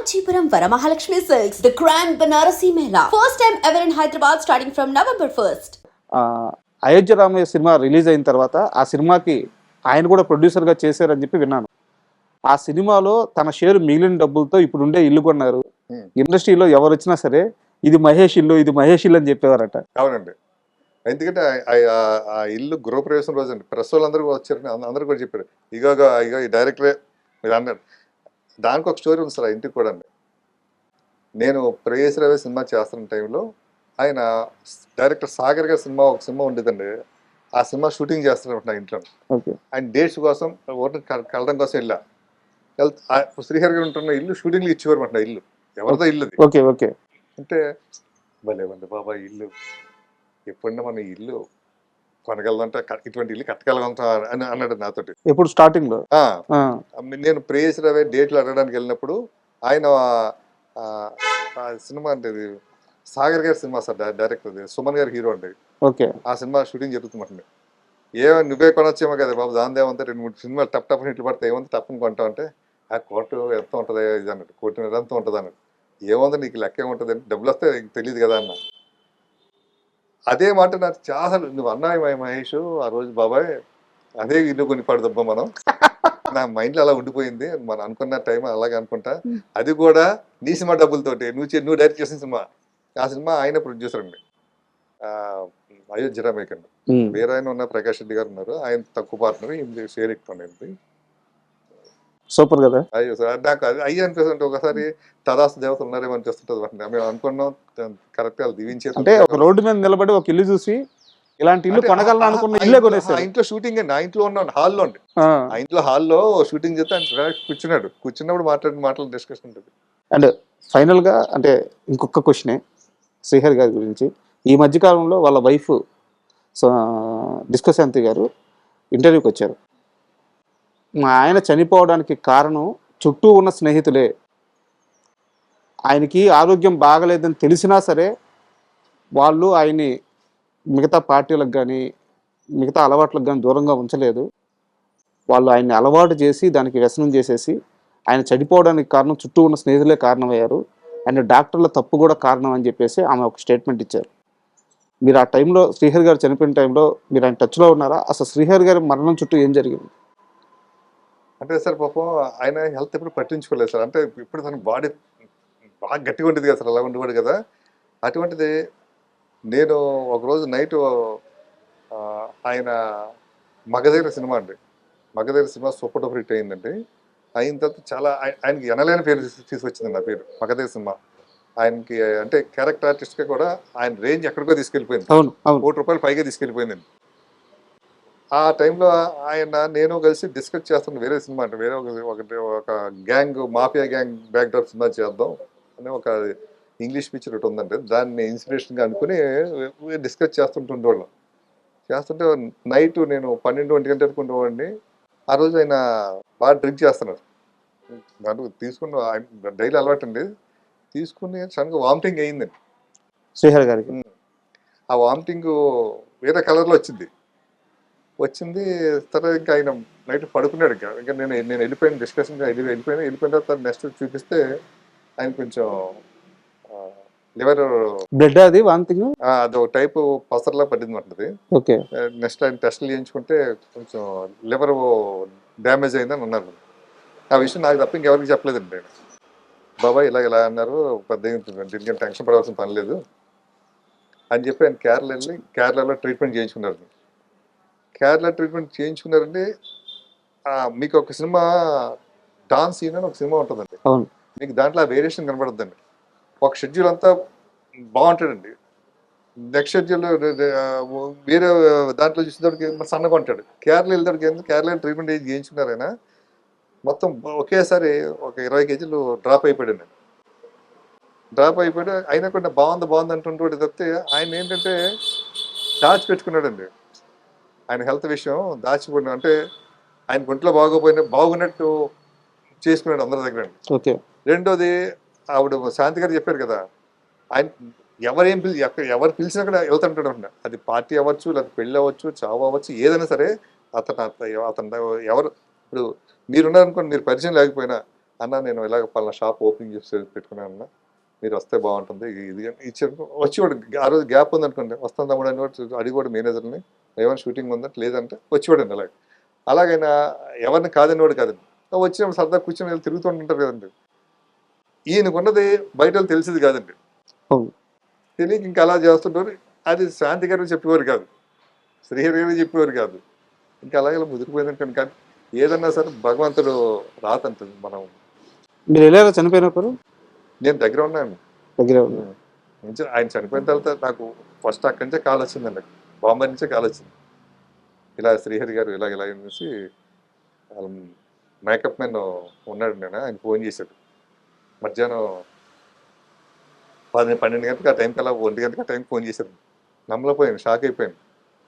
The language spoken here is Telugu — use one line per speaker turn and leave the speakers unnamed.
Kanchipuram Varamahalakshmi Silks, the Grand Banarasi Mela. First time ever in Hyderabad starting from November 1st.
Ayodhya Ramayya cinema release అయిన తర్వాత ఆ సినిమాకి ఆయన కూడా ప్రొడ్యూసర్గా చేశారని చెప్పి విన్నాను. ఆ సినిమాలో తన షేరు మిగిలిన డబ్బులతో ఇప్పుడు ఉండే ఇల్లు కొన్నారు. ఇండస్ట్రీలో ఎవరు వచ్చినా సరే ఇది మహేష్ ఇల్లు, ఇది మహేష్ ఇల్లు అని చెప్పేవారట.
అవునండి. ఎందుకంటే ఆ ఇల్లు గృహప్రవేశం రోజు అండి, ప్రెస్ వాళ్ళందరూ వచ్చారని అందరూ కూడా చెప్పారు, ఇగో ఈ డైరెక్టరే మీరు అన్నారు. దానికి ఒక స్టోరీ ఉంది సార్ ఆ ఇంటికి కూడా అండి. నేను ప్రేయస్ రవి సినిమా చేస్తున్న టైంలో ఆయన డైరెక్టర్ సాగర్ గారి ఒక సినిమా ఉండేదండి. ఆ సినిమా షూటింగ్ చేస్తున్నట్టు నా ఇంట్లో. ఆయన డేట్స్ కోసం ఓటర్ కలడం కోసం శ్రీహరి గారు ఉంటున్న ఇల్లు షూటింగ్లు ఇచ్చేవారు ఇల్లు. ఎవరిదో ఇల్లు అంటే భలే బాబా ఇల్లు ఎప్పుడన్నా మన ఇల్లు కొనగలదంటే ఇటువంటి ఇల్లు కట్టగలగంటాం అని అన్నాడు నాతోటి.
ఎప్పుడు స్టార్టింగ్ లో
నేను ప్రేయస్ రవి డేట్లు అడగడానికి వెళ్ళినప్పుడు ఆయన సినిమా అంటే సాగర్ గారి సినిమా సార్, డైరెక్టర్ సుమన్ గారి హీరో అండి. ఆ సినిమా షూటింగ్ జరుగుతుందండి. నువ్వే కొనొచ్చేమో కదా బాబు, దాని ఏమంతా 2-3 సినిమాలు టప్ హిట్లు పడితే ఏమంతా టప్ని కొంటావు అంటే ఆ కోర్టు ఎంత ఉంటుంది ఇది అన్నట్టు, 1.5 ఎంత ఉంటుంది అన్నట్టు. ఏముంది నీకు లెక్క ఏముంటుంది, డబ్బులు వస్తే తెలియదు కదా అన్న. అదే మాట నాకు చాలా నువ్వు అన్నాయి మహేష్ ఆ రోజు బాబాయ్ అదే ఇల్లు కొని పడదబ్బా మనం. నా మైండ్లో అలా ఉండిపోయింది, మనం అనుకున్న టైం అలాగే అనుకుంటా. అది కూడా నీ సినిమా డబ్బులతోటి నువ్వు డైరెక్ట్ చేసిన సినిమా. ఆ సినిమా ఆయన ప్రొడ్యూసర్ అండి, అయోధ్య రామయ్య అండి. వేరే ఆయన ఉన్న ప్రకాష్ రెడ్డి గారు ఉన్నారు, ఆయన తక్కువ పార్ట్నర్, షేర్ ఎక్కువ.
సూపర్ కదా.
అయ్యో సార్ నాకు అయ్యి అనిపిస్తుంటే ఒకసారి తదాస్తు దేవతలు ఉన్నారేమో అనిపిస్తుంటుంది. మేము అనుకున్నాం కరెక్ట్ గా దీవించేది.
అంటే ఒక రోడ్డు మీద నిలబడి ఒక ఇల్లు చూసి ఇలాంటి ఇల్లు కొనగలను అనుకున్న ఇల్లే కొనేసారు.
ఆ ఇంట్లో షూటింగ్ అండి, ఆ ఇంట్లో ఉన్నాం హాల్లో అండి. ఆ ఇంట్లో హాల్లో షూటింగ్ చేస్తే ఆయన కూర్చున్నప్పుడు మాటలు డిస్కషన్ ఉంటుంది.
అండ్ ఫైనల్ గా అంటే ఇంకొక క్వశ్చనే శ్రీహరి గారి గురించి. ఈ మధ్యకాలంలో వాళ్ళ వైఫ్ డిస్కశాంతి గారు ఇంటర్వ్యూకి వచ్చారు. మా ఆయన చనిపోవడానికి కారణం చుట్టూ ఉన్న స్నేహితులే, ఆయనకి ఆరోగ్యం బాగలేదని తెలిసినా సరే వాళ్ళు ఆయన్ని మిగతా పార్టీలకు కానీ మిగతా అలవాట్లకు కానీ దూరంగా ఉంచలేదు. వాళ్ళు ఆయన్ని అలవాటు చేసి దానికి వ్యసనం చేసేసి ఆయన చనిపోవడానికి కారణం చుట్టూ ఉన్న స్నేహితులే కారణమయ్యారు, అండ్ డాక్టర్ల తప్పు కూడా కారణం అని చెప్పేసి ఆమె ఒక స్టేట్మెంట్ ఇచ్చారు. మీరు ఆ టైంలో శ్రీహరి గారు చనిపోయిన టైంలో మీరు ఆయన టచ్లో ఉన్నారా? అసలు శ్రీహరి గారి మరణం చుట్టూ ఏం జరిగింది?
అంటే సార్ పాపం ఆయన హెల్త్ ఎప్పుడు పట్టించుకోలేదు సార్. అంటే ఇప్పుడు తన బాడీ బాగా గట్టిగా ఉంటుంది కదా సార్, అలా ఉండేవాడు కదా. అటువంటిది నేను ఒకరోజు నైట్ ఆయన మగధీర సినిమా అండి, Magadheera cinema super duper hit అయిందండి. అయిన తర్వాత చాలా ఆయనకి ఎనలేని పేరు తీసుకొచ్చింది ఆ పేరు మగధీర సినిమా. ఆయనకి అంటే క్యారెక్టర్ ఆర్టిస్ట్గా కూడా ఆయన రేంజ్ ఎక్కడికో తీసుకెళ్ళిపోయింది, ₹1,00,00,000 పైగా తీసుకెళ్ళిపోయిందండి. ఆ టైంలో నేను కలిసి డిస్కస్ చేస్తున్న వేరే సినిమా అంటే వేరే ఒక gang mafia gang backdrop cinema చేద్దాం అని ఒక ఇంగ్లీష్ పిక్చర్ ఒకటి ఉందండి. దాన్ని ఇన్స్పిరేషన్గా అనుకుని డిస్కస్ చేస్తుంటుండేవాళ్ళం. చేస్తుంటే నైట్ నేను 12-1 గంట అనుకుంటేవాడిని. ఆ రోజు ఆయన బాగా డ్రింక్ చేస్తున్నారు. దాంట్లో తీసుకున్న డైలీ అలవాటు అండి, తీసుకుని సడన్గా వామిటింగ్ అయ్యిందండి
శ్రీహరి గారికి.
ఆ వామిటింగ్ వేరే కలర్లో వచ్చింది. తర్వాత ఇంకా ఆయన నైట్ పడుకున్నాడు. ఇంకా నేను వెళ్ళిపోయిన డిస్కషన్ వెళ్ళిపోయిన తర్వాత నెక్స్ట్ చూపిస్తే ఆయన కొంచెం లివర్
బ్లడ్ అది వామిటింగ్
అది ఒక టైపు పసర్లా పడింది అంటది. నెక్స్ట్ ఆయన టెస్టులు చేయించుకుంటే కొంచెం లివర్ డ్యామేజ్ అయిందని అన్నారు. ఆ విషయం నాకు తప్ప ఇంకెవరికి చెప్పలేదండి. బాబాయ్ ఇలా అన్నారు, పెద్ద దీనికి టెన్షన్ పడవలసిన పని లేదు అని చెప్పి ఆయన కేరళలో ట్రీట్మెంట్ చేయించుకున్నారు. కేరళ ట్రీట్మెంట్ చేయించుకున్నారండి. మీకు ఒక సినిమా డాన్స్ సీన్ అని ఒక సినిమా ఉంటుందండి, మీకు దాంట్లో ఆ వేరియేషన్ కనబడద్దండి. ఒక షెడ్యూల్ అంతా బాగుంటాడండి, నెక్స్ట్ షెడ్యూల్ వేరే దాంట్లో చూసేటప్పటికి సన్నగా ఉంటాడు. కేరళ వెళ్ళేటప్పటికి కేరళ ట్రీట్మెంట్ చేయించుకున్నారు. ఆయన మొత్తం ఒకేసారి ఒక 20 కేజీలు డ్రాప్ అయిపోయాడు. అయినా కూడా బాగుంది అంటుంటే తప్పితే ఆయన ఏంటంటే దాచిపెట్టుకున్నాడండి. ఆయన హెల్త్ విషయం దాచిపోయిన అంటే ఆయన ఒంట్లో బాగున్నట్టు చేసుకున్నాడు అందరి దగ్గర. రెండోది ఆవిడ శాంతి గారు చెప్పారు కదా, ఆయన ఎవరు పిలిచినా కూడా వెళ్తుంటాడు అంట. అది పార్టీ అవ్వచ్చు, లేకపోతే పెళ్ళి అవ్వచ్చు, చావు అవ్వచ్చు, ఏదైనా సరే అతను ఎవరు ఇప్పుడు మీరున్నారనుకోండి, మీరు పరిచయం లేకపోయినా అన్న నేను ఇలాగ పలానా షాప్ ఓపెనింగ్ చేసి పెట్టుకున్నాను అన్న, మీరు వస్తే బాగుంటుంది ఇది అని ఇచ్చాడు. వచ్చేవాడు ఆ రోజు గ్యాప్ ఉందనుకోండి, వస్తాను తమ్ముడు అని కూడా అడిగేవాడు మేనేజర్ని, ఏమైనా షూటింగ్ ఉందంటే లేదంటే వచ్చేవాడండి. అలాగైనా ఎవరిని కాదనేవాడు కాదండి. వచ్చినప్పుడు సరదా కూర్చొని వీళ్ళు తిరుగుతుంటుంటారు కదండి. ఈయనకున్నది బయట వాళ్ళు తెలిసేది కాదండి.
అవును.
తెలియక ఇంకా అలా చేస్తుంటారు. అది శాంతి గారు చెప్పేవారు కాదు, శ్రీహరి గారు చెప్పేవారు కాదు. ఇంకా అలాగే ముదిరిపోయిందంటే కానీ ఏదన్నా సరే భగవంతుడు రాతంటుంది. మనం
మీరు వెళ్ళారా చనిపోయినప్పుడు?
నేను దగ్గర ఉన్నాను.
దగ్గర ఉన్నారు.
ఆయన చనిపోయిన తర్వాత నాకు ఫస్ట్ అక్కడి నుంచే కాల్ వచ్చిందండి, బాంబే నుంచే కాల్ వచ్చింది. ఇలా శ్రీహరి గారు ఇలాగ ఇలా అనేసి మేకప్ మ్యాన్ ఉన్నాడు, నేను ఆయన ఫోన్ చేశాడు మధ్యాహ్నం 12 గంటలకు ఆ టైంకి, అలా 1 గంటకి ఆ టైంకి ఫోన్ చేశారు. నమ్మలేకపోయాను, షాక్ అయిపోయాను.